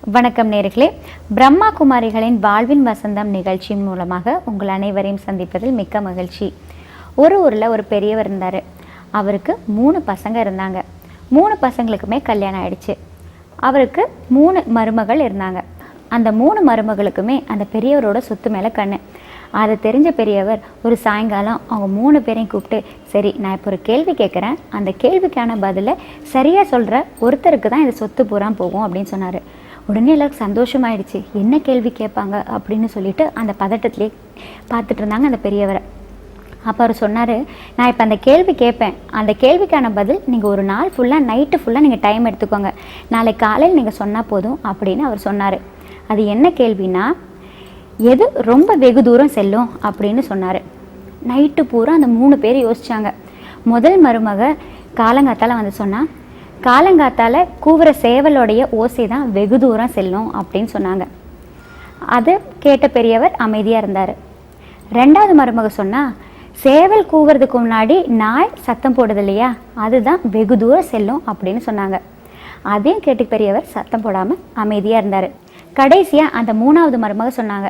வணக்கம் நேர்களே. பிரம்மா குமாரிகளின் வாழ்வின் வசந்தம் நிகழ்ச்சியின் மூலமாக உங்கள் அனைவரையும் சந்திப்பதில் மிக்க மகிழ்ச்சி. ஒரு ஊரில் ஒரு பெரியவர் இருந்தார். அவருக்கு 3 பசங்க இருந்தாங்க. 3 பசங்களுக்குமே கல்யாணம் ஆயிடுச்சு. அவருக்கு 3 மருமகள் இருந்தாங்க. அந்த 3 மருமகளுக்குமே அந்த பெரியவரோட சொத்து மேலே கண்ணு. அதை தெரிஞ்ச பெரியவர் ஒரு சாயங்காலம் அவங்க 3 பேரையும் கூப்பிட்டு, சரி நான் இப்போ ஒரு கேள்வி கேட்குறேன், அந்த கேள்விக்கான பதிலை சரியாக சொல்கிற ஒருத்தருக்கு தான் இந்த சொத்து பூரா போகும் அப்படின்னு சொன்னார். உடனே எல்லாருக்கும் சந்தோஷமாயிடுச்சு. என்ன கேள்வி கேட்பாங்க அப்படின்னு சொல்லிட்டு அந்த பதட்டத்திலே பார்த்துட்டு இருந்தாங்க அந்த பெரியவரை. அப்போ அவர் சொன்னார், நான் இப்போ அந்த கேள்வி கேட்பேன், அந்த கேள்விக்கான பதில் நீங்கள் ஒரு நாள் ஃபுல்லாக நைட்டு ஃபுல்லாக நீங்கள் டைம் எடுத்துக்கோங்க, நாளை காலையில் நீங்கள் சொன்னால் போதும் அப்படின்னு அவர் சொன்னார். அது என்ன கேள்வினா, எது ரொம்ப வெகு தூரம் செல்லும் அப்படின்னு சொன்னார். நைட்டு பூரா அந்த 3 பேர் யோசித்தாங்க. முதல் மருமக காலங்காத்தால் வந்து சொன்னால், காலங்காத்தால் கூவுற சேவலோடைய ஓசை தான் வெகு தூரம் செல்லும் அப்படின்னு சொன்னாங்க. அது கேட்ட பெரியவர் அமைதியாக இருந்தார். 2வது மருமக சொன்னால், சேவல் கூவுறதுக்கு முன்னாடி நாய் சத்தம் போடுது இல்லையா, அதுதான் வெகு தூரம் செல்லும் அப்படின்னு சொன்னாங்க. அதையும் கேட்டு பெரியவர் சத்தம் போடாமல் அமைதியாக இருந்தார். கடைசியாக அந்த 3வது மருமக சொன்னாங்க,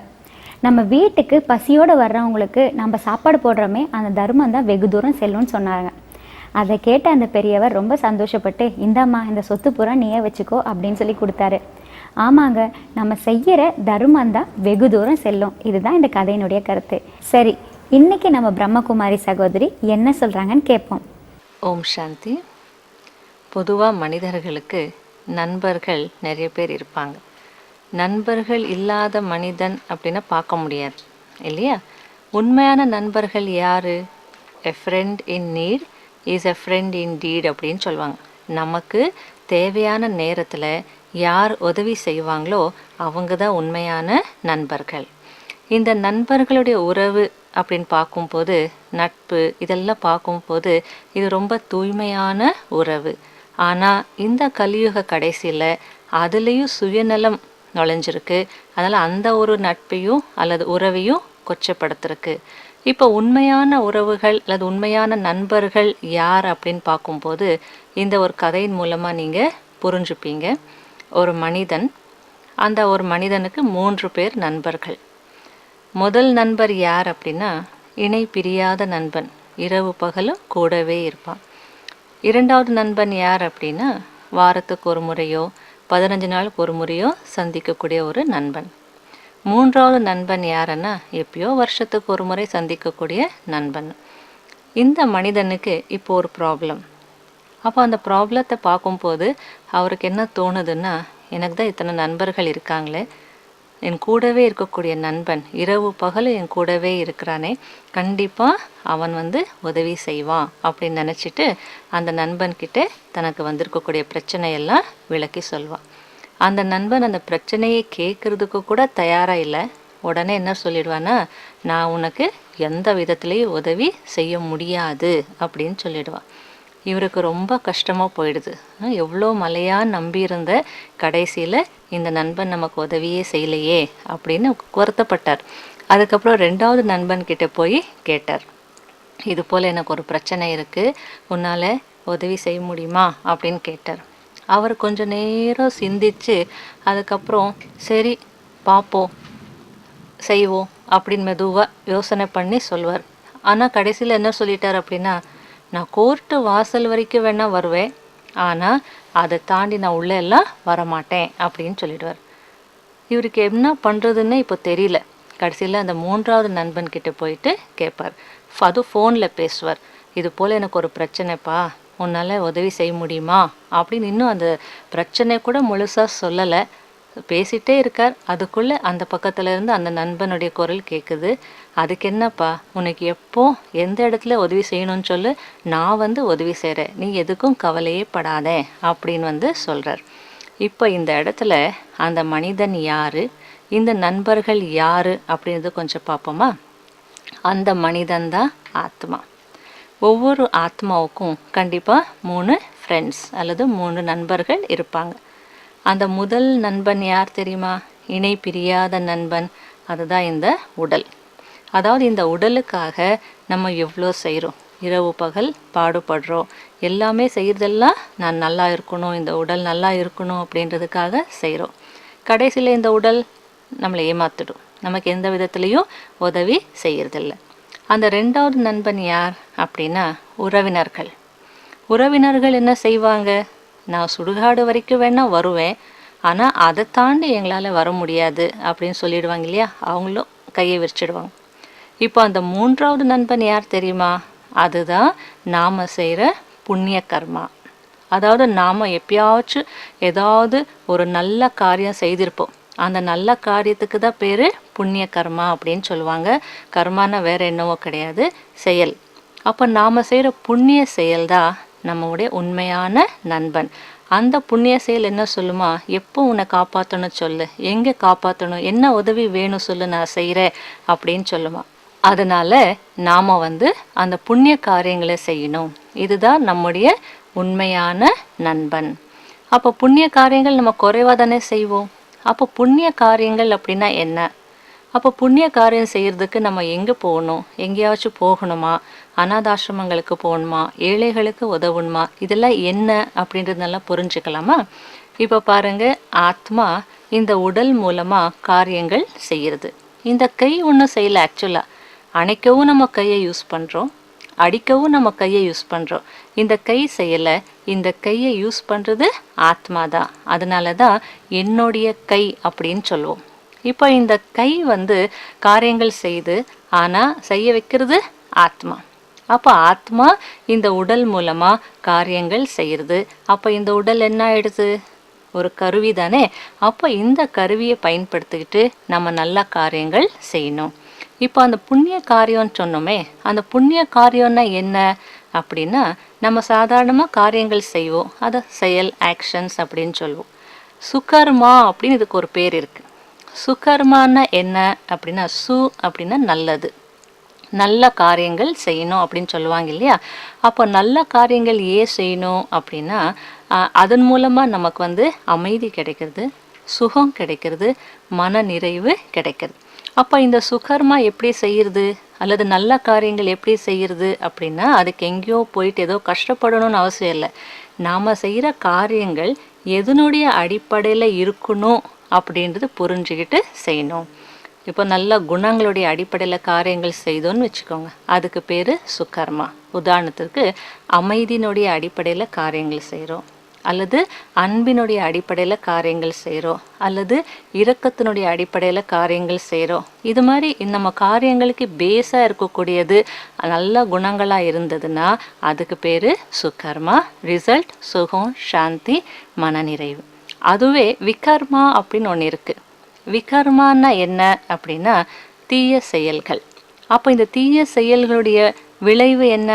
நம்ம வீட்டுக்கு பசியோடு வர்றவங்களுக்கு நம்ம சாப்பாடு போடுறோமே, அந்த தர்மம் தான் வெகு தூரம் செல்லும்னு சொன்னாங்க. அதை கேட்ட அந்த பெரியவர் ரொம்ப சந்தோஷப்பட்டு, இந்தாம்மா இந்த சொத்து பூரா நீயே வச்சுக்கோ அப்படின்னு சொல்லி கொடுத்தாரு. ஆமாங்க, நம்ம செய்கிற தர்மம் தான் வெகு தூரம் செல்லும். இதுதான் இந்த கதையினுடைய கருத்து. சரி, இன்னைக்கு நம்ம பிரம்மகுமாரி சகோதரி என்ன சொல்கிறாங்கன்னு கேட்போம். ஓம் சாந்தி. பொதுவாக மனிதர்களுக்கு நண்பர்கள் நிறைய பேர் இருப்பாங்க. நண்பர்கள் இல்லாத மனிதன் அப்படின்னா பார்க்க முடியாது இல்லையா? உண்மையான நண்பர்கள் யார்? A friend in need is a friend in deed அப்படின்னு சொல்லுவாங்க. நமக்கு தேவையான நேரத்தில் யார் உதவி செய்வாங்களோ அவங்க தான் உண்மையான நண்பர்கள். இந்த நண்பர்களுடைய உறவு அப்படின்னு பார்க்கும்போது, நட்பு இதெல்லாம் பார்க்கும்போது இது ரொம்ப தூய்மையான உறவு. ஆனால் இந்த கலியுக கடைசியில் அதுலேயும் சுயநலம் நுழைஞ்சிருக்கு. அதனால் அந்த ஒரு நட்பையும் அல்லது உறவையும் கொச்சப்படுத்திருக்கு. இப்போ உண்மையான உறவுகள் அல்லது உண்மையான நண்பர்கள் யார் அப்படின்னு பார்க்கும்போது இந்த ஒரு கதையின் மூலமாக நீங்கள் புரிஞ்சுப்பீங்க. ஒரு மனிதன், அந்த ஒரு மனிதனுக்கு 3 பேர் நண்பர்கள். முதல் நண்பர் யார் அப்படின்னா இணை பிரியாத நண்பன், இரவு பகலும் கூடவே இருப்பான். 2வது நண்பன் யார் அப்படின்னா வாரத்துக்கு ஒரு முறையோ 15 நாளுக்கு ஒரு முறையோ சந்திக்கக்கூடிய ஒரு நண்பன். 3வது நண்பன் யாருன்னா எப்பயோ வருஷத்துக்கு ஒரு முறை சந்திக்கக்கூடிய நண்பன். இந்த மனிதனுக்கு இப்போ ஒரு ப்ராப்ளம். அப்போ அந்த ப்ராப்ளத்தை பார்க்கும்போது அவருக்கு என்ன தோணுதுன்னா, எனக்கு தான் இத்தனை நண்பர்கள் இருக்காங்களே, என் கூடவே இருக்கக்கூடிய நண்பன் இரவு பகலும் என் கூடவே இருக்கிறானே, கண்டிப்பாக அவன் உதவி செய்வான் அப்படின்னு நினச்சிட்டு அந்த நண்பன்கிட்ட தனக்கு வந்திருக்கக்கூடிய பிரச்சனையெல்லாம் விளக்கி சொல்வான். அந்த நண்பன் அந்த பிரச்சனையை கேட்குறதுக்கு கூட தயாராக இல்லை. உடனே என்ன சொல்லிடுவான்னா, நான் உனக்கு எந்த விதத்துலேயும் உதவி செய்ய முடியாது அப்படின்னு சொல்லிடுவான். இவருக்கு ரொம்ப கஷ்டமாக போயிடுது. எவ்வளோ மலையாக நம்பியிருந்த கடைசியில் இந்த நண்பன் நமக்கு உதவியே செய்யலையே அப்படின்னு வருத்தப்பட்டார். அதுக்கப்புறம் 2வது நண்பன்கிட்ட போய் கேட்டார், இது போல் எனக்கு ஒரு பிரச்சனை இருக்குது, உன்னால் உதவி செய்ய முடியுமா அப்படின்னு கேட்டார். அவர் கொஞ்சம் நேரம் சிந்திச்சு அதுக்கப்புறம் சரி பார்ப்போம் செய்வோம் அப்படின்னு மெதுவாக யோசனை பண்ணி சொல்வார். ஆனால் கடைசியில் என்ன சொல்லிட்டார் அப்படின்னா, நான் கோர்ட்டு வாசல் வரைக்கும் வேணால் வருவேன், ஆனால் அதை தாண்டி நான் உள்ளே எல்லாம் வரமாட்டேன் அப்படின்னு சொல்லிடுவார். இவருக்கு என்ன பண்ணுறதுன்னு இப்போ தெரியல. கடைசியில் அந்த 3வது நண்பன்கிட்ட போயிட்டு கேட்பார். அது ஃபோனில் பேசுவார். இது போல் எனக்கு ஒரு பிரச்சனைப்பா, உன்னால் உதவி செய்ய முடியுமா அப்படின்னு. இன்னும் அந்த பிரச்சனை கூட முழுசாக சொல்லலை, பேசிகிட்டே இருக்கார். அதுக்குள்ளே அந்த பக்கத்தில் இருந்து அந்த நண்பனுடைய குரல் கேட்குது, அதுக்கு என்னப்பா, உனக்கு எப்போ எந்த இடத்துல உதவி செய்யணும்னு சொல்லு, நான் உதவி செய்கிறேன், நீ எதுக்கும் கவலையே படாத அப்படின்னு சொல்கிறார். இப்போ இந்த இடத்துல அந்த மனிதன் யார், இந்த நண்பர்கள் யார் அப்படின்றது கொஞ்சம் பார்ப்போமா? அந்த மனிதன்தான் ஆத்மா. ஒவ்வொரு ஆத்மாவுக்கும் கண்டிப்பாக 3 ஃப்ரெண்ட்ஸ் அல்லது 3 நண்பர்கள் இருப்பாங்க. அந்த முதல் நண்பன் யார் தெரியுமா? இணை பிரியாத நண்பன். அதுதான் இந்த உடல். அதாவது இந்த உடலுக்காக நம்ம எவ்வளோ செய்கிறோம், இரவு பகல் பாடுபடுறோம், எல்லாமே செய்கிறதெல்லாம் நான் நல்லா இருக்கணும், இந்த உடல் நல்லா இருக்கணும் அப்படின்றதுக்காக செய்கிறோம். கடைசியில் இந்த உடல் நம்மளை ஏமாத்திடும், நமக்கு எந்த விதத்துலேயும் உதவி செய்யறதில்ல. அந்த ரெண்டாவது நண்பன் யார் அப்படின்னா உறவினர்கள். உறவினர்கள் என்ன செய்வாங்க, நான் சுடுகாடு வரைக்கும் வேணா வருவேன், ஆனால் அதை தாண்டி எங்களால் வர முடியாது அப்படின்னு சொல்லிடுவாங்க இல்லையா, அவங்களும் கையை விரிச்சிடுவாங்க. இப்போ அந்த மூன்றாவது நண்பன் யார் தெரியுமா, அதுதான் நாம் செய்கிற புண்ணிய கர்மா. அதாவது நாம் எப்பயாச்சும் ஏதாவது ஒரு நல்ல காரியம் செய்திருப்போம், அந்த நல்ல காரியத்துக்கு தான் பேர் புண்ணிய கர்மா அப்படின்னு சொல்லுவாங்க. கர்மானா வேற என்னவோ கிடையாது, செயல். அப்போ நாம் செய்கிற புண்ணிய செயல் தான் நம்மளுடைய உண்மையான நண்பன். அந்த புண்ணிய செயல் என்ன சொல்லுமா, எப்போ உன்னை காப்பாற்றணும் சொல்லு, எங்கே காப்பாற்றணும், என்ன உதவி வேணும் சொல்லு, நான் செய்கிறேன் அப்படின்னு சொல்லுமா. அதனால நாம் அந்த புண்ணிய காரியங்களை செய்யணும். இதுதான் நம்முடைய உண்மையான நண்பன். அப்போ புண்ணிய காரியங்கள் நம்ம குறைவாக தானே செய்வோம். அப்போ புண்ணிய காரியங்கள் அப்படின்னா என்ன, அப்போ புண்ணிய காரியம் செய்கிறதுக்கு நம்ம எங்கே போகணும், எங்கேயாச்சும் போகணுமா, அனாதாசிரமங்களுக்கு போகணுமா, ஏழைகளுக்கு உதவணுமா, இதெல்லாம் என்ன அப்படின்றதெல்லாம் புரிஞ்சுக்கலாமா. இப்போ பாருங்க, ஆத்மா இந்த உடல் மூலமாக காரியங்கள் செய்கிறது. இந்த கை ஒன்றும் செய்யலை. ஆக்சுவலாக அணைக்கவும் நம்ம கையை யூஸ் பண்ணுறோம், அடிக்கவும் நம்ம கையை யூஸ் பண்ணுறோம். இந்த கை செய்யலை, இந்த கையை யூஸ் பண்ணுறது ஆத்மா தான். அதனால தான் என்னுடைய கை அப்படின்னு சொல்லுவோம். இப்போ இந்த கை காரியங்கள் செய்து, ஆனால் செய்ய வைக்கிறது ஆத்மா. அப்போ ஆத்மா இந்த உடல் மூலமாக காரியங்கள் செய்கிறது. அப்போ இந்த உடல் என்ன ஆயிடுது, ஒரு கருவி தானே. அப்போ இந்த கருவியை பயன்படுத்திக்கிட்டு நம்ம நல்ல காரியங்கள் செய்யணும். இப்போ அந்த புண்ணிய காரியம்னு சொன்னோமே, அந்த புண்ணிய காரியம்னா என்ன அப்படின்னா, நம்ம சாதாரணமாக காரியங்கள் செய்வோம், அதை செயல், ஆக்ஷன்ஸ் அப்படின்னு சொல்லுவோம். சுகர்மா அப்படின்னு இதுக்கு ஒரு பேர் இருக்குது. சுகர்மானா என்ன அப்படின்னா, சு அப்படின்னா நல்லது, நல்ல காரியங்கள் செய்யணும் அப்படின்னு சொல்லுவாங்க இல்லையா. அப்போ நல்ல காரியங்கள் ஏன் செய்யணும் அப்படின்னா, அதன் மூலமாக நமக்கு அமைதி கிடைக்கிறது, சுகம் கிடைக்கிறது, மன நிறைவு கிடைக்கிறது. அப்போ இந்த சுகர்மா எப்படி செய்கிறது, அல்லது நல்ல காரியங்கள் எப்படி செய்கிறது அப்படின்னா, அதுக்கு எங்கேயோ போயிட்டு ஏதோ கஷ்டப்படணும்னு அவசியம் இல்லை. நாம் செய்கிற காரியங்கள் எதனுடைய அடிப்படையில் இருக்கணும் அப்படின்றது புரிஞ்சுக்கிட்டு செய்யணும். இப்போ நல்ல குணங்களுடைய அடிப்படையில் காரியங்கள் செய்தோன்னு வச்சுக்கோங்க, அதுக்கு பேர் சுகர்மா. உதாரணத்துக்கு அமைதியினுடைய அடிப்படையில் காரியங்கள் செய்கிறோம், அல்லது அன்பினுடைய அடிப்படையில் காரியங்கள் செய்கிறோம், அல்லது இரக்கத்தினுடைய அடிப்படையில் காரியங்கள் செய்கிறோம். இது மாதிரி நம்ம காரியங்களுக்கு பேஸாக இருக்கக்கூடியது நல்ல குணங்களாக இருந்ததுன்னா அதுக்கு பேர் சுகர்மா. ரிசல்ட் சுகம், சாந்தி, மனநிறைவு. அதுவே விகர்மா அப்படின்னு ஒன்று இருக்குது. விகர்மான்னா என்ன அப்படின்னா தீய செயல்கள். அப்போ இந்த தீய செயல்களுடைய விளைவு என்ன,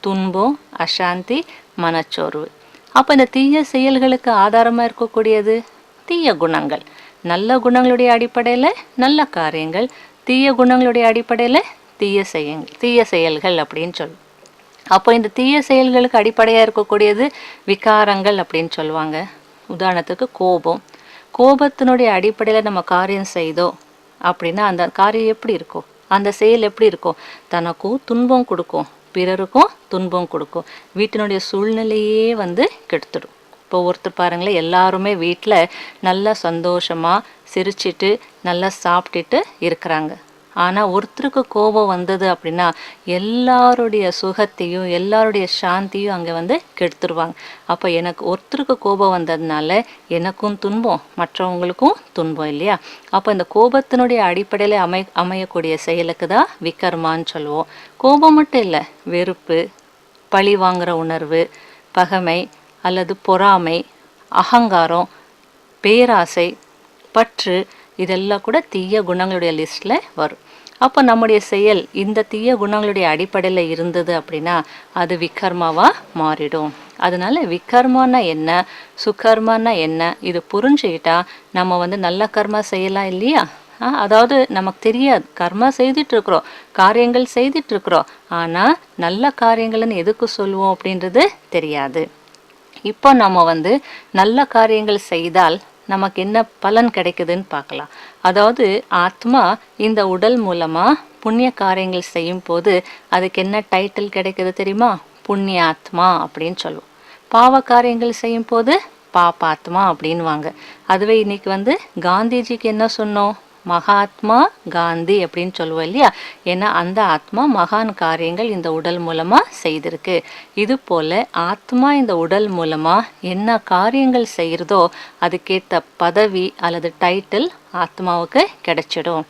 துன்பம், அசாந்தி, மனச்சோர்வு. அப்போ இந்த தீய செயல்களுக்கு ஆதாரமாக இருக்கக்கூடியது தீய குணங்கள். நல்ல குணங்களுடைய அடிப்படையில் நல்ல காரியங்கள், தீய குணங்களுடைய அடிப்படையில் தீய செயல்கள் அப்படின்னு சொல்லுவோம். அப்போ இந்த தீய செயல்களுக்கு அடிப்படையாக இருக்கக்கூடியது விகாரங்கள் அப்படின்னு சொல்லுவாங்க. உதாரணத்துக்கு கோபம். கோபத்தினுடைய அடிப்படையில் நம்ம காரியம் செய்தோம் அப்படின்னா அந்த காரியம் எப்படி இருக்கும், அந்த செயல் எப்படி இருக்கும், தனக்கும் துன்பம் கொடுக்கும், பிறருக்கும் துன்பம் கொடுக்கும், வீட்டினுடைய சூழ்நிலையே கெடுத்துடும். இப்போ ஒருத்தர் பாருங்களேன், எல்லாருமே வீட்டில் நல்லா சந்தோஷமாக சிரிச்சிட்டு நல்லா சாப்பிட்டுட்டு இருக்கிறாங்க. ஆனால் ஒருத்தருக்கு கோபம் வந்தது அப்படின்னா எல்லாருடைய சுகத்தையும் எல்லாருடைய சாந்தியும் அங்கே கெடுத்துருவாங்க. அப்போ எனக்கு ஒருத்தருக்கு கோபம் வந்ததுனால எனக்கும் துன்பம், மற்றவங்களுக்கும் துன்பம் இல்லையா. அப்போ இந்த கோபத்தினுடைய அடிப்படையில் அமையக்கூடிய செயலுக்கு தான் விகர்மான்னு சொல்லுவோம். கோபம் மட்டும் இல்லை, வெறுப்பு, பழி வாங்குகிற உணர்வு, பகைமை அல்லது பொறாமை, அகங்காரம், பேராசை, பற்று, இதெல்லாம் கூட தீய குணங்களுடைய லிஸ்ட்டில் வரும். அப்போ நம்முடைய செயல் இந்த தீய குணங்களுடைய அடிப்படையில் இருந்தது அப்படின்னா அது விகர்மாவாக மாறிடும். அதனால விகர்மானா என்ன, சுகர்மானா என்ன, இது புரிஞ்சுக்கிட்டா நம்ம நல்ல கர்மா செய்யலாம் இல்லையா. அதாவது நமக்கு தெரியாது, கர்மா செய்துட்ருக்குறோம், காரியங்கள் செய்துட்ருக்குறோம், ஆனால் நல்ல காரியங்கள்னு எதுக்கு சொல்லுவோம் அப்படின்றது தெரியாது. இப்போ நம்ம நல்ல காரியங்கள் செய்தால் நமக்கு என்ன பலன் கிடைக்குதுன்னு பார்க்கலாம். அதாவது ஆத்மா இந்த உடல் மூலமாக புண்ணிய காரியங்கள் செய்யும் போது அதுக்கு என்ன டைட்டில் கிடைக்குது தெரியுமா, புண்ணிய ஆத்மா அப்படின்னு சொல்லுவோம். பாவ காரியங்கள் செய்யும் போது பாப்பாத்மா அப்படின்வாங்க. அதுவே இன்னைக்கு வந்து காந்திஜிக்கு என்ன சொன்னோம்? மகாத்மா காந்தி அப்படின்னு சொல்லுவோம் இல்லையா? ஏன்னா அந்த ஆத்மா மகான் காரியங்கள் இந்த உடல் மூலமா செய்திருக்கு. இது போல ஆத்மா இந்த உடல் மூலமா என்ன காரியங்கள் செய்யறதோ அதுக்கேற்ற பதவி அல்லது டைட்டில் ஆத்மாவுக்கு கிடைச்சிடும்.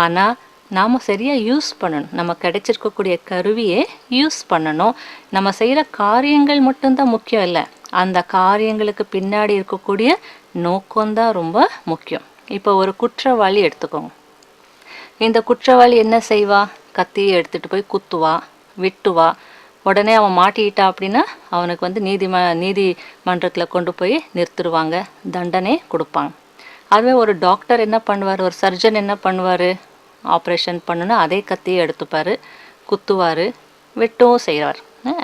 ஆனா நாம் சரியாக யூஸ் பண்ணணும். நம்ம கிடைச்சிருக்கக்கூடிய கருவியை யூஸ் பண்ணணும். நம்ம செய்கிற காரியங்கள் மட்டும்தான் முக்கியம் இல்லை, அந்த காரியங்களுக்கு பின்னாடி இருக்கக்கூடிய நோக்கம்தான் ரொம்ப முக்கியம். இப்போ ஒரு குற்றவாளி எடுத்துக்கோங்க. இந்த குற்றவாளி என்ன செய்வா? கத்தியை எடுத்துகிட்டு போய் குத்துவா, வெட்டுவா. உடனே அவன் மாட்டிக்கிட்டா அப்படின்னா அவனுக்கு வந்து நீதிமன்றத்தில் கொண்டு போய் நிறுத்துருவாங்க, தண்டனை கொடுப்பாங்க. அதுவே ஒரு டாக்டர் என்ன பண்ணுவார், ஒரு சர்ஜன் என்ன பண்ணுவார்? ஆப்ரேஷன் பண்ணணும், அதே கத்தியை எடுத்துப்பார், குத்துவார், வெட்டவும் செய்வார்.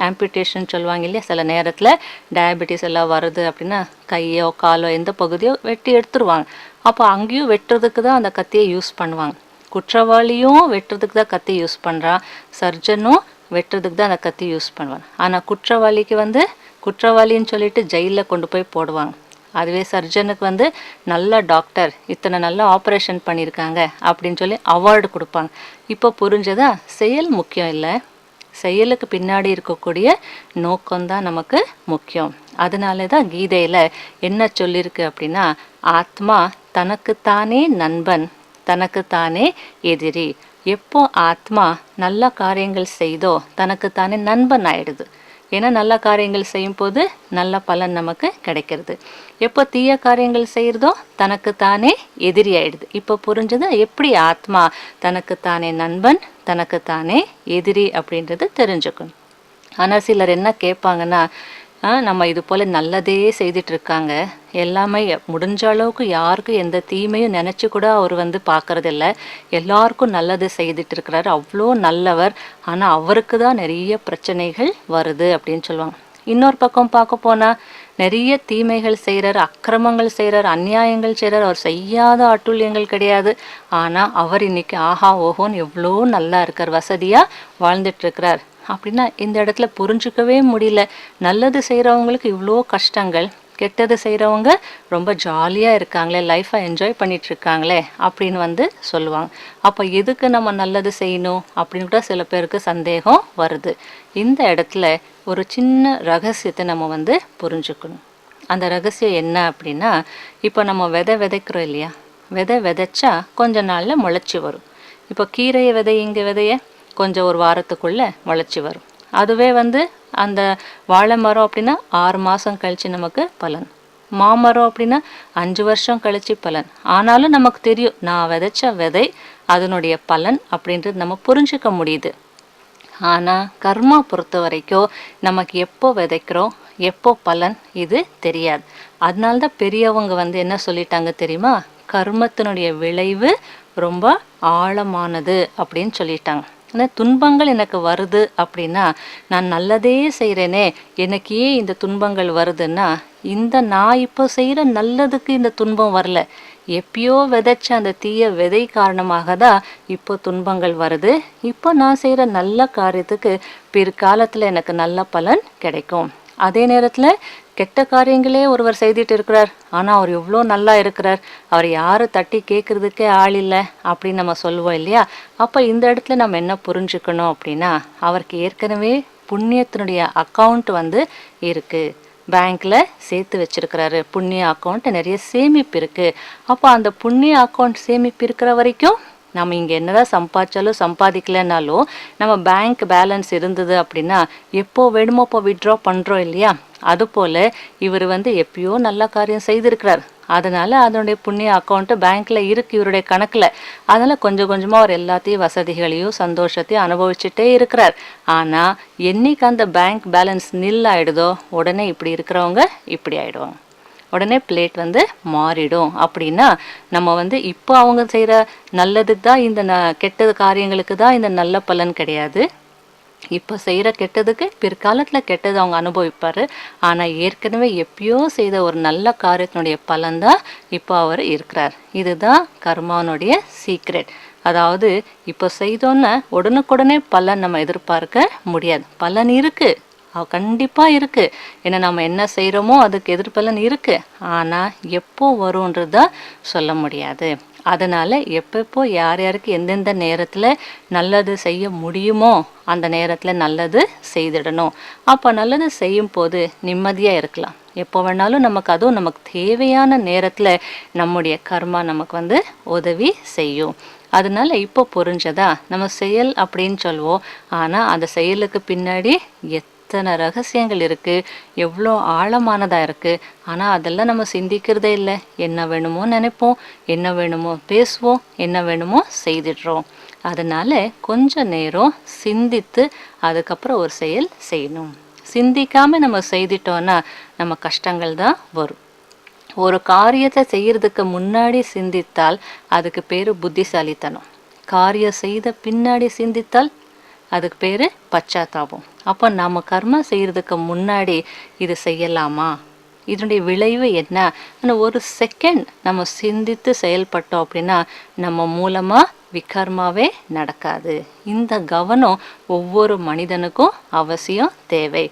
ஆம்பியூட்டேஷன் சொல்லுவாங்க இல்லையா? சில நேரத்தில் டயபெட்டிஸ் எல்லாம் வருது அப்படின்னா கையோ காலோ எந்த பகுதியோ வெட்டி எடுத்துருவாங்க. அப்போ அங்கேயும் வெட்டுறதுக்கு தான் அந்த கத்தியை யூஸ் பண்ணுவாங்க. குற்றவாளியும் வெட்டுறதுக்கு தான் கத்தி யூஸ் பண்ணுறான், சர்ஜனும் வெட்டுறதுக்கு தான் அந்த கத்தி யூஸ் பண்ணுவாங்க. ஆனால் குற்றவாளிக்கு வந்து குற்றவாளின்னு சொல்லிட்டு ஜெயிலில் கொண்டு போய் போடுவாங்க. அதுவே சர்ஜனுக்கு வந்து நல்ல டாக்டர், இத்தனை நல்ல ஆப்ரேஷன் பண்ணியிருக்காங்க அப்படின்னு சொல்லி அவார்டு கொடுப்பாங்க. இப்போ புரிஞ்சதா? செயல் முக்கியம் இல்லை, செயலுக்கு பின்னாடி இருக்கக்கூடிய நோக்கம்தான் நமக்கு முக்கியம். அதனால தான் கீதையில் என்ன சொல்லியிருக்கு அப்படின்னா, ஆத்மா தனக்குத்தானே நண்பன், தனக்குத்தானே எதிரி. எப்போ ஆத்மா நல்ல காரியங்கள் செய்தோ தனக்குத்தானே நண்பன் ஆயிடுது. ஏன்னா நல்ல காரியங்கள் செய்யும் போது நல்ல பலன் நமக்கு கிடைக்கிறது. எப்போ தீய காரியங்கள் செய்கிறதோ தனக்குத்தானே எதிரி ஆயிடுது. இப்போ புரிஞ்சது எப்படி ஆத்மா தனக்குத்தானே நண்பன், தனக்குத்தானே எதிரி அப்படின்றது தெரிஞ்சுக்கணும். ஆனால் சிலர் என்ன கேட்பாங்கன்னா, நம்ம இது போல் நல்லதே செய்துட்டு இருக்காங்க, எல்லாமே முடிஞ்ச அளவுக்கு யாருக்கும் எந்த தீமையும் நினச்சி கூட அவர் வந்து பார்க்கறதில்ல, எல்லாருக்கும் நல்லது செய்துட்டு இருக்கிறாரு, அவ்வளோ நல்லவர், ஆனால் அவருக்கு தான் நிறைய பிரச்சனைகள் வருது அப்படின்னு சொல்லுவாங்க. இன்னொரு பக்கம் பார்க்க போனால் நிறைய தீமைகள் செய்கிறார், அக்கிரமங்கள் செய்கிறார், அநியாயங்கள் செய்கிறார், அவர் செய்யாத அட்டுழியங்கள் கிடையாது. ஆனால் அவர் இன்னைக்கு ஆஹா ஓஹோன்னு எவ்வளோ நல்லா இருக்கார், வசதியாக வாழ்ந்துட்டு இருக்கிறார் அப்படின்னா இந்த இடத்துல புரிஞ்சுக்கவே முடியல. நல்லது செய்கிறவங்களுக்கு இவ்வளோ கஷ்டங்கள், கெட்டது செய்கிறவங்க ரொம்ப ஜாலியாக இருக்காங்களே, லைஃப்பை என்ஜாய் பண்ணிட்டு இருக்காங்களே அப்படின்னு வந்து சொல்லுவாங்க. அப்போ எதுக்கு நம்ம நல்லது செய்யணும் அப்படின்னு கூட சில பேருக்கு சந்தேகம் வருது. இந்த இடத்துல ஒரு சின்ன ரகசியத்தை நம்ம வந்து புரிஞ்சுக்கணும். அந்த ரகசியம் என்ன அப்படின்னா, இப்போ நம்ம விதைக்கிறோம் இல்லையா? விதைச்சா கொஞ்ச நாளில் முளைச்சி வரும். இப்போ கீரையை விதைய கொஞ்சம் ஒரு வாரத்துக்குள்ளே முளைச்சி வரும். அதுவே வந்து அந்த வாழை மரம் அப்படின்னா 6 மாதம் கழித்து நமக்கு பலன். மாமரம் அப்படின்னா 5 வருஷம் கழித்து பலன். ஆனாலும் நமக்கு தெரியும் நான் விதைச்ச விதை அதனுடைய பலன் அப்படின்றது நம்ம புரிஞ்சுக்க முடியுது. ஆனால் கர்மா பொறுத்த வரைக்கும் நமக்கு எப்போ விதைக்கிறோம், எப்போ பலன் இது தெரியாது. அதனால்தான் பெரியவங்க வந்து என்ன சொல்லிட்டாங்க தெரியுமா? கர்மத்தினுடைய விளைவு ரொம்ப ஆழமானது அப்படின்னு சொல்லிட்டாங்க. ஆனால் துன்பங்கள் எனக்கு வருது அப்படின்னா நான் நல்லதே செய்கிறேனே, எனக்கு ஏன் இந்த துன்பங்கள் வருதுன்னா, நான் இப்போ செய்கிற நல்லதுக்கு இந்த துன்பம் வரல, எப்பயோ விதைச்ச அந்த தீய விதை காரணமாக தான் இப்போ துன்பங்கள் வருது. இப்போ நான் செய்கிற நல்ல காரியத்துக்கு பிற்காலத்தில் எனக்கு நல்ல பலன் கிடைக்கும். அதே நேரத்தில் கெட்ட காரியங்களே ஒருவர் செய்துட்டு இருக்கிறார், ஆனால் அவர் எவ்வளோ நல்லா இருக்கிறார், அவர் யாரும் தட்டி கேட்குறதுக்கே ஆள் இல்லை அப்படின்னு நம்ம சொல்லுவோம் இல்லையா? அப்போ இந்த இடத்துல நம்ம என்ன புரிஞ்சுக்கணும் அப்படின்னா, அவருக்கு ஏற்கனவே புண்ணியத்தினுடைய அக்கௌண்ட் வந்து இருக்குது, பேங்க்கில் சேர்த்து வச்சிருக்கிறாரு, புண்ணிய அக்கௌண்ட் நிறைய சேமிப்பு இருக்குது. அப்போ அந்த புண்ணிய அக்கௌண்ட் சேமிப்பு இருக்கிற வரைக்கும் நம்ம இங்கே என்னதான் சம்பாதிச்சாலும் சம்பாதிக்கலைன்னாலும் நம்ம பேங்க் பேலன்ஸ் இருந்தது அப்படின்னா எப்போ வேணுமோ இப்போ விட்ரா பண்ணுறோம் இல்லையா? அதுபோல் இவர் வந்து எப்பயோ நல்ல காரியம் செய்திருக்கிறார், அதனால் அதனுடைய புண்ணிய அக்கௌண்ட்டு பேங்க்கில் இருக்குது இவருடைய கணக்கில். அதனால் கொஞ்சம் கொஞ்சமாக அவர் எல்லாத்தையும் வசதிகளையும் சந்தோஷத்தையும் அனுபவிச்சுட்டே இருக்கிறார். ஆனால் என்னைக்கு அந்த பேங்க் பேலன்ஸ் நில் ஆகிடுதோ உடனே இப்படி இருக்கிறவங்க இப்படி ஆகிடுவாங்க, உடனே பிளேட் வந்து மாறிடும். அப்படின்னா நம்ம வந்து இப்போ அவங்க செய்கிற நல்லதுக்கு தான் இந்த கெட்டது காரியங்களுக்கு தான் இந்த நல்ல பலன் கிடையாது. இப்போ செய்கிற கெட்டதுக்கு பிற்காலத்தில் கெட்டது அவங்க அனுபவிப்பார். ஆனால் ஏற்கனவே எப்பயோ செய்த ஒரு நல்ல காரியத்தினுடைய பலன்தான் இப்போ அவர் இருக்கிறார். இதுதான் கர்மானுடைய சீக்ரெட். அதாவது இப்போ செய்தோன்னா உடனுக்குடனே பலன் நம்ம எதிர்பார்க்க முடியாது. பலன் இருக்குது, கண்டிப்பாக இருக்குது. ஏன்னா நம்ம என்ன செய்கிறோமோ அதுக்கு எதிர்பலன் இருக்குது. ஆனால் எப்போ வரும்ன்றது தான் சொல்ல முடியாது. அதனால் எப்பப்போ யார் யாருக்கு எந்தெந்த நேரத்தில் நல்லது செய்ய முடியுமோ அந்த நேரத்தில் நல்லது செய்திடணும். அப்போ நல்லது செய்யும் போது நிம்மதியாக இருக்கலாம். எப்போ வேணாலும் அதுவும் நமக்கு தேவையான நேரத்தில் நம்முடைய கர்மா நமக்கு உதவி செய்யும். அதனால இப்போ புரிஞ்சதா? நம்ம செயல் அப்படின்னு சொல்லுவோம், ஆனால் அந்த செயலுக்கு பின்னாடி எத்தனை ரகசியங்கள் இருக்குது, எவ்வளோ ஆழமானதாக இருக்குது. ஆனால் அதெல்லாம் நம்ம சிந்திக்கிறதே இல்லை. என்ன வேணுமோ நினைப்போம், என்ன வேணுமோ பேசுவோம், என்ன வேணுமோ செய்திடுறோம். அதனால கொஞ்ச நேரம் சிந்தித்து அதுக்கப்புறம் ஒரு செயல் செய்யணும். சிந்திக்காமல் நம்ம செய்துட்டோன்னா நம்ம கஷ்டங்கள் தான் வரும். ஒரு காரியத்தை செய்யறதுக்கு முன்னாடி சிந்தித்தால் அதுக்கு பேர் புத்திசாலித்தனம். காரியம் செய்த பின்னாடி சிந்தித்தால் அதுக்கு பேர் பச்சாத்தாபம். அப்போ நம்ம கர்மா செய்யறதுக்கு முன்னாடி இது செய்யலாமா, இதனுடைய விளைவு என்ன, ஒரு செகண்ட் நம்ம சிந்தித்து செயல்பட்டோம் அப்படின்னா நம்ம மூலமாக விகர்மாவே நடக்காது. இந்த கவனம் ஒவ்வொரு மனிதனுக்கும் அவசியம் தேவை.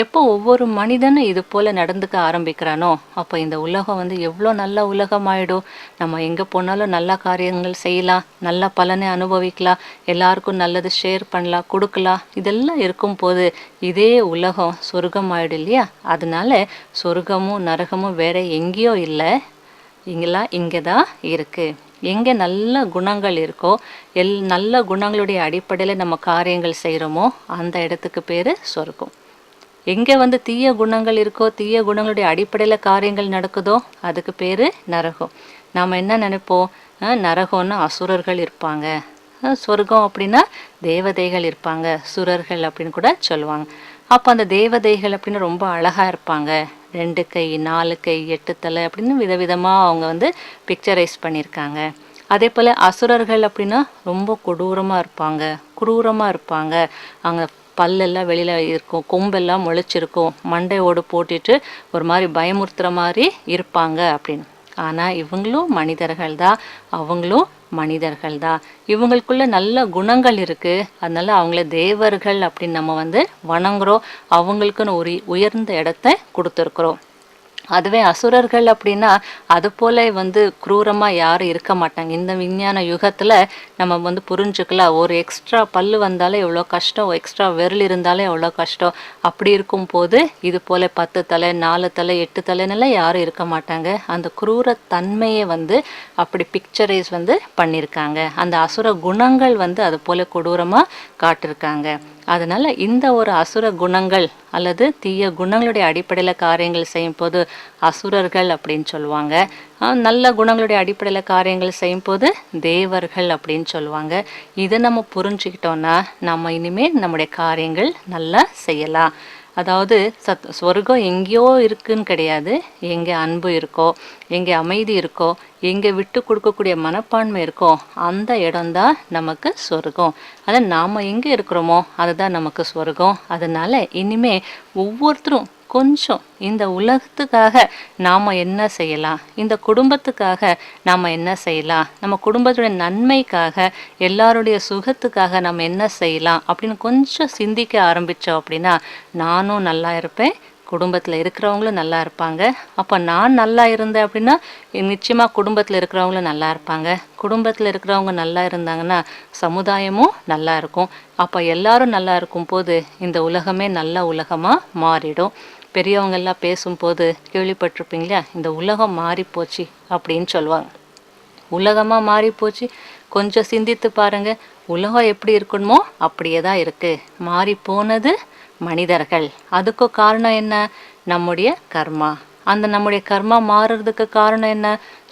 எப்போ ஒவ்வொரு மனிதனும் இது போல் நடந்துக்க ஆரம்பிக்கிறானோ அப்போ இந்த உலகம் எவ்வளோ நல்ல உலகமாயிடும். நம்ம எங்கே போனாலும் நல்ல காரியங்கள் செய்யலாம், நல்ல பலனை அனுபவிக்கலாம், எல்லாருக்கும் நல்லது ஷேர் பண்ணலாம், கொடுக்கலாம். இதெல்லாம் இருக்கும் போது இதே உலகம் சொர்க்கம் ஆயிடும் இல்லையா? அதனால சொர்க்கமும் நரகமும் வேற எங்கேயோ இல்லை, இங்கே தான் இருக்குது. எங்கே நல்ல குணங்கள் இருக்கோ, நல்ல குணங்களுடைய அடிப்படையில் நம்ம காரியங்கள் செய்கிறோமோ அந்த இடத்துக்கு பேர் சொர்க்கம். எங்கே தீய குணங்கள் இருக்கோ, தீய குணங்களுடைய அடிப்படையில் காரியங்கள் நடக்குதோ அதுக்கு பேர் நரகம். நாம் என்ன நினைப்போம், நரகம்னா அசுரர்கள் இருப்பாங்க, சொர்க்கம் அப்படின்னா தேவதைகள் இருப்பாங்க, சுரர்கள் அப்படின்னு கூட சொல்லுவாங்க. அப்போ அந்த தேவதைகள் அப்படின்னு ரொம்ப அழகாக இருப்பாங்க, 2 கை 4 கை 8 தலை அப்படின்னு விதவிதமாக அவங்க பிக்சரைஸ் பண்ணியிருக்காங்க. அதே போல் அசுரர்கள் அப்படின்னா ரொம்ப கொடூரமாக இருப்பாங்க, குரூரமாக இருப்பாங்க. அவங்க பல்லெல்லாம் வெளியில் இருக்கும், கொம்பெல்லாம் முளைச்சிருக்கும், மண்டையோடு போட்டுட்டு ஒரு மாதிரி பயமுறுத்துகிற மாதிரி இருப்பாங்க அப்படின்னு. ஆனால் இவங்களும் மனிதர்கள் தான், அவங்களும் மனிதர்கள் தான். இவங்களுக்குள்ள நல்ல குணங்கள் இருக்குது. அதனால அவங்கள தேவர்கள் அப்படின்னு நம்ம வணங்குறோம், அவங்களுக்குன்னு ஒரு உயர்ந்த இடத்த கொடுத்துருக்குறோம். அதுவே அசுரர்கள் அப்படின்னா அது போல குரூரமாக யாரும் இருக்க மாட்டாங்க. இந்த விஞ்ஞான யுகத்தில் நம்ம புரிஞ்சுக்கலாம், ஒரு எக்ஸ்ட்ரா பல்லு வந்தாலே எவ்வளோ கஷ்டம், எக்ஸ்ட்ரா விரல் இருந்தாலே எவ்வளோ கஷ்டம். அப்படி இருக்கும் போது இது போல் 10 தலை 4 தலை 8 தலைன்னெல்லாம் யாரும் இருக்க மாட்டாங்க. அந்த குரூர தன்மையை அப்படி பிக்சரைஸ் பண்ணியிருக்காங்க. அந்த அசுர குணங்கள் அது போல் கொடூரமாக காட்டிருக்காங்க. அதனால் இந்த ஒரு அசுர குணங்கள் அல்லது தீய குணங்களுடைய அடிப்படையில் காரியங்கள் செய்யும் போது அசுரர்கள் அப்படின்னு சொல்லுவாங்க. நல்ல குணங்களுடைய அடிப்படையில் காரியங்கள் செய்யும் போது தேவர்கள் அப்படின்னு சொல்லுவாங்க. இதை நம்ம புரிஞ்சுக்கிட்டோன்னா நம்ம இனிமேல் நம்முடைய காரியங்கள் நல்லா செய்யலாம். அதாவது சொர்க்கம் எங்கேயோ இருக்குன்னு கிடையாது. எங்கே அன்பு இருக்கோ, எங்கே அமைதி இருக்கோ, எங்கே விட்டு கொடுக்கக்கூடிய மனப்பான்மை இருக்கோ அந்த இடம்தான் நமக்கு சொர்க்கம். அதை நாம் எங்கே இருக்கிறோமோ அதுதான் நமக்கு சொர்க்கம். அதனால இனிமே ஒவ்வொருத்தரும் கொஞ்சம் இந்த உலகத்துக்காக நாம் என்ன செய்யலாம், இந்த குடும்பத்துக்காக நாம் என்ன செய்யலாம், நம்ம குடும்பத்துடைய நன்மைக்காக எல்லாருடைய சுகத்துக்காக நம்ம என்ன செய்யலாம் அப்படின்னு கொஞ்சம் சிந்திக்க ஆரம்பித்தோம் அப்படின்னா நானும் நல்லா இருப்பேன், குடும்பத்தில் இருக்கிறவங்களும் நல்லா இருப்பாங்க. அப்போ நான் நல்லா இருந்தேன் அப்படின்னா நிச்சயமாக குடும்பத்தில் இருக்கிறவங்களும் நல்லா இருப்பாங்க. குடும்பத்தில் இருக்கிறவங்க நல்லா இருந்தாங்கன்னா சமுதாயமும் நல்லா இருக்கும். அப்போ எல்லாரும் நல்லா இருக்கும் போது இந்த உலகமே நல்ல உலகமாக மாறிடும். பெரியவங்கெல்லாம் பேசும்போது கேள்விப்பட்டிருப்பீங்களா, இந்த உலகம் மாறிப்போச்சு அப்படின்னு சொல்லுவாங்க. உலகமாக மாறிப்போச்சு, கொஞ்சம் சிந்தித்து பாருங்க. உலகம் எப்படி இருக்கணுமோ அப்படியே தான் இருக்குது. மாறி போனது மனிதர்கள். அதுக்கு காரணம் என்ன? நம்முடைய கர்மா. அந்த நம்முடைய கர்மா மாறுறதுக்கு காரணம் என்ன?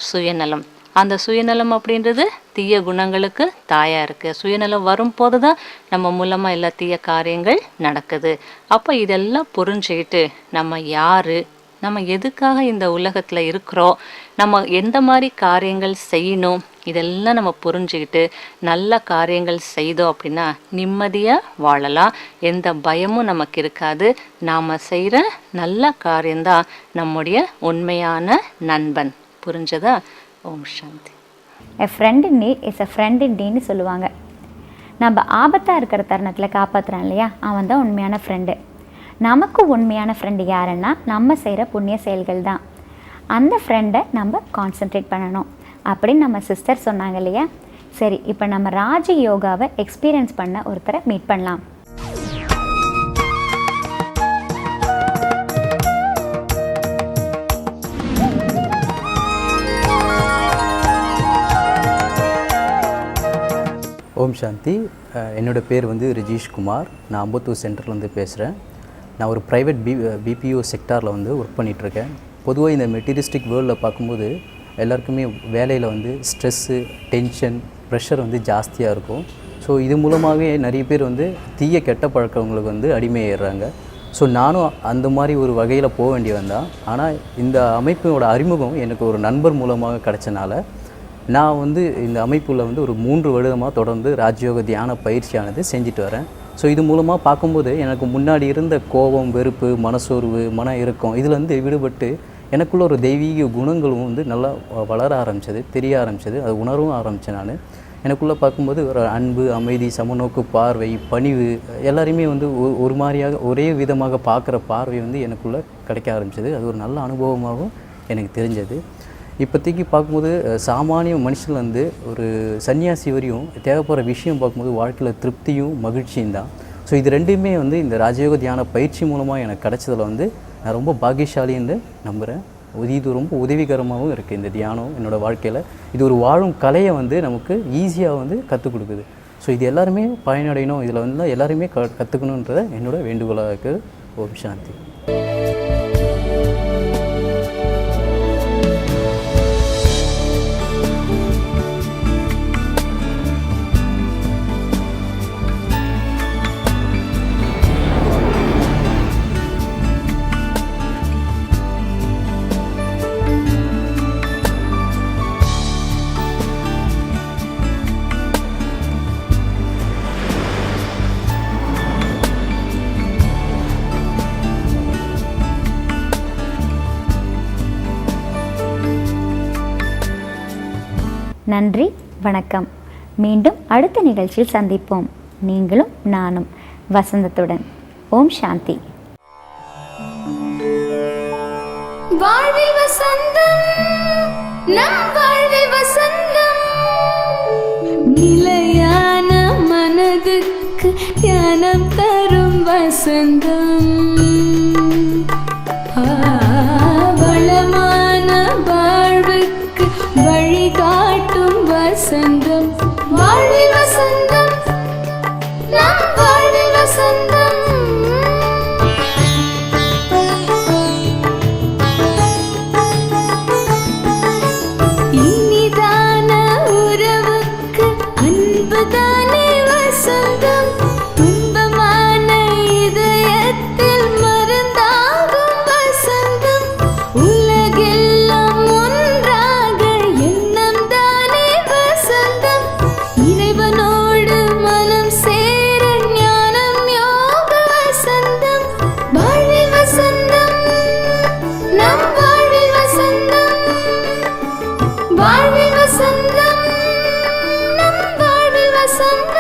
சுயநலம். அந்த சுயநலம் அப்படின்றது தீய குணங்களுக்கு தாயா இருக்கு. சுயநலம் வரும்போது தான் நம்ம மூலமா எல்லா தீய காரியங்கள் நடக்குது. அப்போ இதெல்லாம் புரிஞ்சுக்கிட்டு நம்ம யாரு, நம்ம எதுக்காக இந்த உலகத்துல இருக்கிறோம், நம்ம எந்த மாதிரி காரியங்கள் செய்யணும், இதெல்லாம் நம்ம புரிஞ்சுக்கிட்டு நல்ல காரியங்கள் செய்தோம் அப்படின்னா நிம்மதியாக வாழலாம். எந்த பயமும் நமக்கு இருக்காது. நாம் செய்கிற நல்ல காரியம்தான் நம்முடைய உண்மையான நண்பன். புரிஞ்சதா? ஓம் சாந்தி. A friend in need is a friend in டீன்னு சொல்லுவாங்க. நம்ம ஆபத்தாக இருக்கிற தருணத்தில் காப்பாற்றுறான் இல்லையா, அவன் தான் உண்மையான ஃப்ரெண்டு. நமக்கு உண்மையான ஃப்ரெண்டு யாருன்னா நம்ம செய்கிற புண்ணிய செயல்கள் தான். அந்த ஃப்ரெண்டை நம்ம கான்சென்ட்ரேட் பண்ணணும் அப்படின்னு நம்ம சிஸ்டர் சொன்னாங்க இல்லையா? சரி, இப்போ நம்ம ராஜ யோகாவை எக்ஸ்பீரியன்ஸ் பண்ண ஒருத்தரை மீட் பண்ணலாம். ஓம் சாந்தி. என்னோடய பேர் வந்து ரிஜீஷ்குமார். நான் அம்பத்தூர் சென்டர்லேருந்து பேசுகிறேன். நான் ஒரு ப்ரைவேட் பிபிஓ செக்டாரில் வந்து ஒர்க் பண்ணிகிட்ருக்கேன். பொதுவாக இந்த மெட்டீரியலிஸ்டிக் வேர்ல்டில் பார்க்கும்போது எல்லாருக்குமே வேலையில் வந்து ஸ்ட்ரெஸ்ஸு, டென்ஷன், ப்ரெஷர் வந்து ஜாஸ்தியாக இருக்கும். ஸோ இது மூலமாகவே நிறைய பேர் வந்து தீய கெட்ட பழக்கங்களுக்கு வந்து அடிமையாயிடுறாங்க. ஸோ நானும் அந்த மாதிரி ஒரு வகையில் போக வேண்டியவன் தான். ஆனால் இந்த அமைப்பினோட அறிமுகம் எனக்கு ஒரு நண்பர் மூலமாக கிடச்சனால நான் வந்து இந்த அமைப்பில் வந்து ஒரு 3 வருடமாக தொடர்ந்து ராஜயோக தியான பயிற்சியானது செஞ்சுட்டு வரேன். ஸோ இது மூலமாக பார்க்கும்போது எனக்கு முன்னாடி இருந்த கோபம், வெறுப்பு, மனசோர்வு, மன இறுக்கம் இதில் வந்து விடுபட்டு எனக்குள்ள ஒரு தெய்வீக குணங்களும் வந்து நல்லா வளர ஆரம்பித்தது, தெரிய ஆரம்பித்தது, அது உணரவும் ஆரம்பித்தேன். நான் எனக்குள்ளே பார்க்கும்போது ஒரு அன்பு, அமைதி, சமநோக்கு பார்வை, பணிவு எல்லாரையுமே வந்து ஒரு மாதிரியாக ஒரே விதமாக பார்க்குற பார்வை வந்து எனக்குள்ளே கிடைக்க ஆரம்பித்தது. அது ஒரு நல்ல அனுபவமாகவும் எனக்கு தெரிஞ்சது. இப்போதைக்கு பார்க்கும்போது சாமானிய மனுஷன் வந்து ஒரு சன்னியாசி வரையும் தேவைப்படுற விஷயம் பார்க்கும்போது வாழ்க்கையில் திருப்தியும் மகிழ்ச்சியும் தான். ஸோ இது ரெண்டுமே வந்து இந்த ராஜயோக தியான பயிற்சி மூலமாக எனக்கு கிடைச்சதில் வந்து நான் ரொம்ப பாக்கியசாலின்னு நம்புகிறேன். இது ரொம்ப உதவிகரமாகவும் இருக்குது. இந்த தியானம் என்னோடய வாழ்க்கையில் இது ஒரு வாழும் கலையை வந்து நமக்கு ஈஸியாக வந்து கற்றுக் கொடுக்குது. ஸோ இது எல்லாருமே பயனடையணும், இதில் வந்து எல்லாருமே கற்றுக்கணுன்றத என்னோட வேண்டுகோளாக இருக்குது. ஓம் சாந்தி. நன்றி, வணக்கம். மீண்டும் அடுத்த நிகழ்ச்சியில் சந்திப்போம். நீங்களும் நானும் வசந்தத்துடன். ஓம் சாந்தி. வாழ்வில் வசந்தம், நம் வாழ்வில் வசந்தம், நிலையான மனதுக்கு ஞானம் தரும் வசந்தம், வளமான வாழ்வுக்கு வழிகாட்டும் வசந்தம். வாழ்வில் வசந்தம், நம் வாழ்வில் வசந்தம், இனிதான உறவுக்கு அன்புதானே வசந்தம், துன்பமான இதயத்தில் மருந்தாகும் வசந்தம், உலகெல்லாம் ஒன்றாக எண்ணம் தானே வசந்தம், இறைவனோடு மனம் சேர ஞானம் யோக வசந்தம். வாழ்வில் வசந்தம், நம் வாழ்வில் வசந்தம், வாழ்வில் வசந்தம், நம் வாழ்வில் வசந்தம்.